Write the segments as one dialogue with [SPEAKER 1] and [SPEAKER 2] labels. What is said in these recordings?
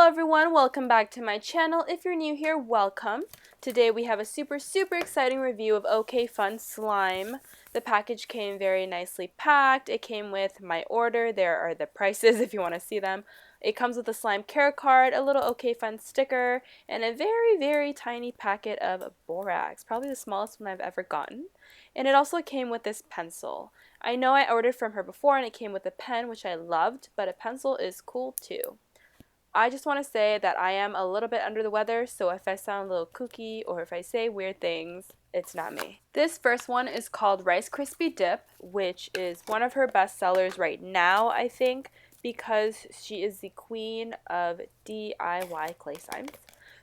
[SPEAKER 1] Hello everyone, welcome back to my channel. If you're new here, welcome. Today we have a super exciting review of OKFUNSLIME. The package came very nicely packed. It came with my order. There are the prices if you want to see them. It comes with a slime care card, a little OKFUN sticker, and a very tiny packet of borax, probably the smallest one I've ever gotten. And it also came with this pencil. I know I ordered from her before and it came with a pen, which I loved, but a pencil is cool too. I just want to say that I am a little bit under the weather, so if I sound a little kooky or if I say weird things, it's not me. This first one is called Rice Krispie Dip, which is one of her best sellers right now, I think, because she is the queen of DIY clay slimes.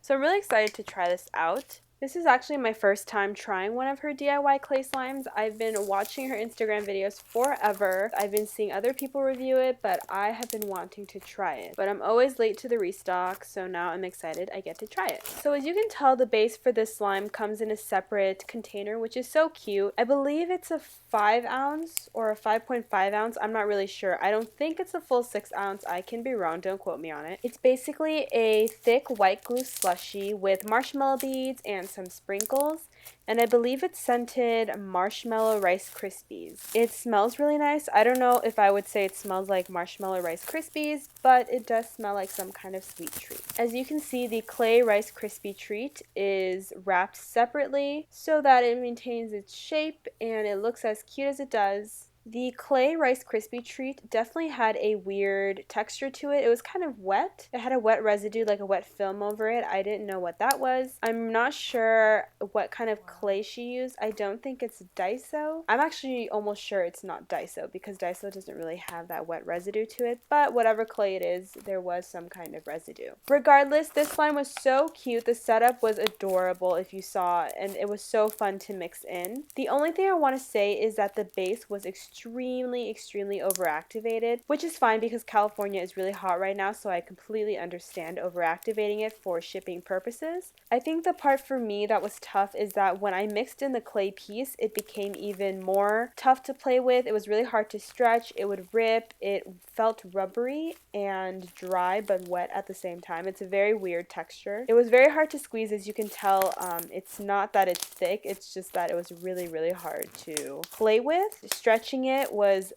[SPEAKER 1] So I'm really excited to try this out. This is actually my first time trying one of her DIY clay slimes. I've been watching her Instagram videos forever. I've been seeing other people review it, but I have been wanting to try it. But I'm always late to the restock, so now I'm excited I get to try it. So as you can tell, the base for this slime comes in a separate container, which is so cute. I believe it's a 5 ounce or a 5.5 ounce. I'm not really sure. I don't think it's a full 6 ounce. I can be wrong. Don't quote me on it. It's basically a thick white glue slushie with marshmallow beads and some sprinkles, and I believe it's scented marshmallow Rice Krispies. It smells really nice. I don't know if I would say it smells like marshmallow Rice Krispies, but it does smell like some kind of sweet treat. As you can see, the clay Rice Krispie treat is wrapped separately so that it maintains its shape and it looks as cute as it does. The clay Rice Krispie treat definitely had a weird texture to it. It was kind of wet. It had a wet residue, like a wet film over it. I didn't know what that was. I'm not sure what kind of clay she used. I don't think it's Daiso. I'm actually almost sure it's not Daiso because Daiso doesn't really have that wet residue to it, but whatever clay it is, there was some kind of residue. Regardless, this slime was so cute. The setup was adorable if you saw, and it was so fun to mix in. The only thing I want to say is that the base was extremely overactivated, which is fine because California is really hot right now, so I completely understand overactivating it for shipping purposes. I think the part for me that was tough is that when I mixed in the clay piece, it became even more tough to play with. It was really hard to stretch. It would rip. It felt rubbery and dry but wet at the same time. It's a very weird texture. It was very hard to squeeze, as you can tell. It's not that it's thick, it's just that it was really hard to play with. Stretching it was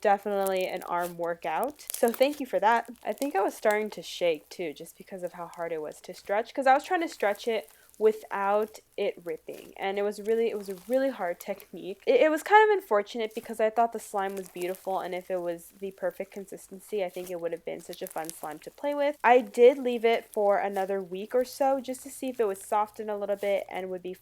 [SPEAKER 1] definitely an arm workout. So thank you for that. I think I was starting to shake too, just because of how hard it was to stretch, because I was trying to stretch it without it ripping, and it was a really hard technique. It was kind of unfortunate because I thought the slime was beautiful, and if it was the perfect consistency, I think it would have been such a fun slime to play with. I did leave it for another week or so just to see if it would soften a little bit and would be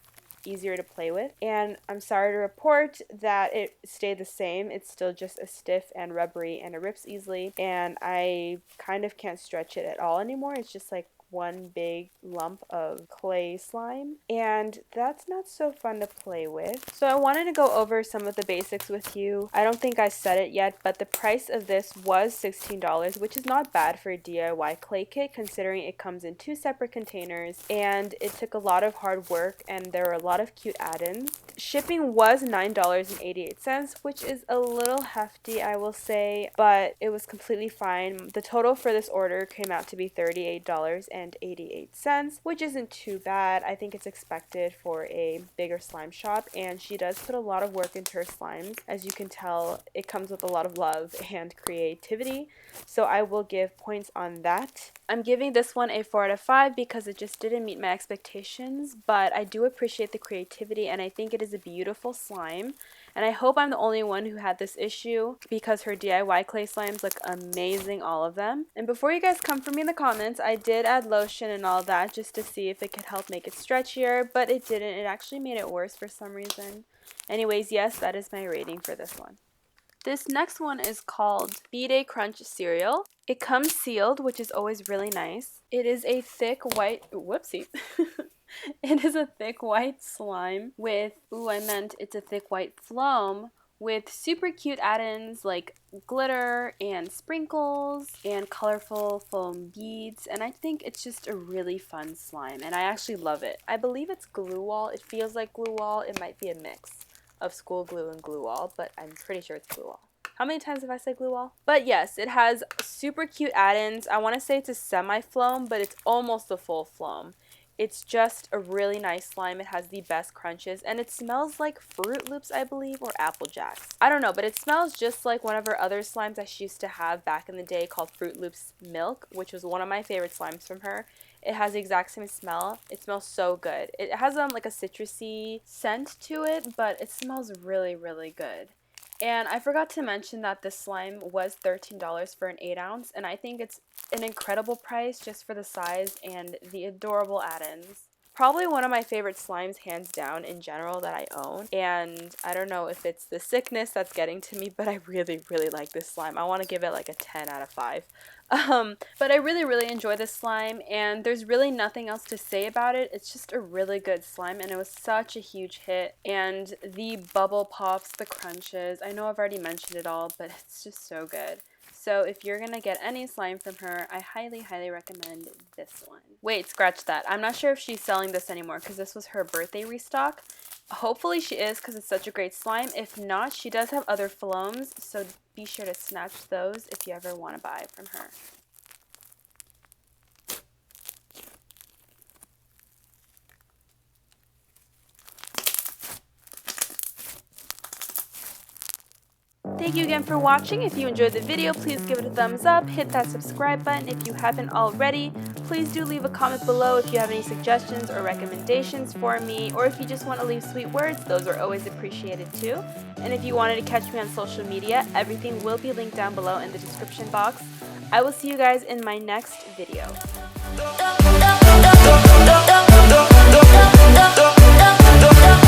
[SPEAKER 1] easier to play with, and I'm sorry to report that it stayed the same. It's still just as stiff and rubbery, and it rips easily, and I kind of can't stretch it at all anymore. It's just like one big lump of clay slime, and that's not so fun to play with. So I wanted to go over some of the basics with you. I don't think I said it yet, but the price of this was $16, which is not bad for a DIY clay kit considering it comes in 2 separate containers, and it took a lot of hard work and there were a lot of cute add-ins. Shipping was $9.88, which is a little hefty, I will say, but it was completely fine. The total for this order came out to be $38.88, which isn't too bad. I think it's expected for a bigger slime shop, and she does put a lot of work into her slimes. As you can tell, it comes with a lot of love and creativity, so I will give points on that. I'm giving this one a 4 out of 5 because it just didn't meet my expectations, but I do appreciate the creativity, and I think it is a beautiful slime. And I hope I'm the only one who had this issue because her DIY clay slimes look amazing, all of them. And before you guys come for me in the comments, I did add lotion and all that just to see if it could help make it stretchier, but it didn't. It actually made it worse for some reason. Anyways, yes, that is my rating for this one. This next one is called Bday Crunch Cereal. It comes sealed, which is always really nice. It is a thick white, whoopsie. It is a thick white slime with, it's a thick white foam with super cute add-ins like glitter and sprinkles and colorful foam beads, and I think it's just a really fun slime, and I actually love it. I believe it's glue wall. It feels like glue wall. It might be a mix of school glue and glue wall, but I'm pretty sure it's glue wall. How many times have I said glue wall? But yes, it has super cute add-ins. I want to say it's a semi-foam, but it's almost a full foam. It's just a really nice slime. It has the best crunches, and it smells like Fruit Loops, I believe, or Apple Jacks. I don't know, but it smells just like one of our other slimes that she used to have back in the day called Fruit Loops Milk, which was one of my favorite slimes from her. It has the exact same smell. It smells so good. It has like a citrusy scent to it, but it smells really, really good. And I forgot to mention that this slime was $13 for an 8 ounce, and I think it's an incredible price just for the size and the adorable add-ins. Probably one of my favorite slimes, hands down, in general that I own. And I don't know if it's the sickness that's getting to me, but I really, really like this slime. I want to give it like a 10 out of 5. But I really, really enjoy this slime, and there's really nothing else to say about it. It's just a really good slime, and it was such a huge hit. And the bubble pops, the crunches, I know I've already mentioned it all, but it's just so good. So if you're going to get any slime from her, I highly, highly recommend this one. Wait, scratch that. I'm not sure if she's selling this anymore because this was her birthday restock. Hopefully she is because it's such a great slime. If not, she does have other floams, so be sure to snatch those if you ever want to buy from her. Thank you again for watching. If you enjoyed the video, please give it a thumbs up, hit that subscribe button if you haven't already. Please do leave a comment below if you have any suggestions or recommendations for me, or if you just want to leave sweet words, those are always appreciated too. And if you wanted to catch me on social media, everything will be linked down below in the description box. I will see you guys in my next video.